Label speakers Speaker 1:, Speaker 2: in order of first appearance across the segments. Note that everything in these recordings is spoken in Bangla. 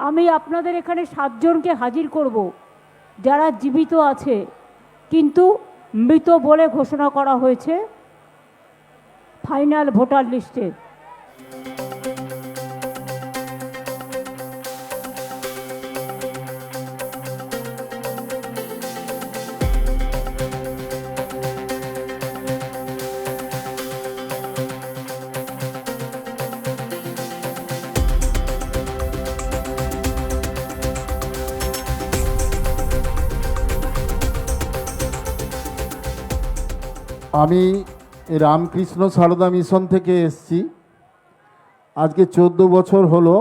Speaker 1: আমি আপনাদের এখানে 7 জনকে হাজির করব যারা জীবিত আছে কিন্তু মৃত বলে ঘোষণা করা হয়েছে ফাইনাল ভোটার লিস্টে।
Speaker 2: আমি রামকৃষ্ণ সারদা মিশন থেকে এসেছি। আজকে 14 বছর হলো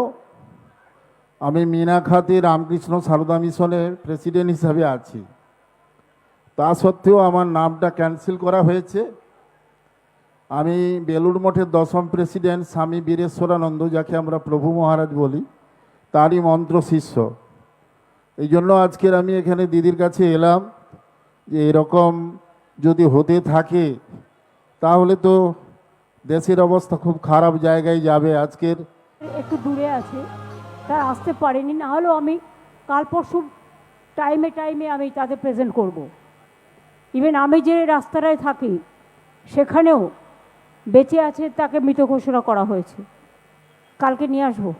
Speaker 2: আমি মিনাখাতে রামকৃষ্ণ সারদা মিশনের প্রেসিডেন্ট হিসাবে আছি। তা সত্ত্বেও আমার নামটা ক্যান্সেল করা হয়েছে। আমি বেলুড় মঠের 10ম প্রেসিডেন্ট স্বামী বীরেশ্বরানন্দ, যাকে আমরা প্রভু মহারাজ বলি, তারই মন্ত্র শিষ্য। এই জন্য আজকের আমি এখানে দিদির কাছে এলাম যে এরকম যদি হতে থাকে তাহলে তো দেশের অবস্থা খুব খারাপ জায়গায় যাবে। আজকের
Speaker 1: একটু দূরে আছে, তারা আসতে পারেনি, না হলেও আমি কাল পরশু টাইমে আমি তাদের প্রেজেন্ট করব। ইভেন আমি যে রাস্তাটায় থাকি সেখানেও বেঁচে আছে, তাকে মৃত ঘোষণা করা হয়েছে। কালকে নিয়ে আসবো।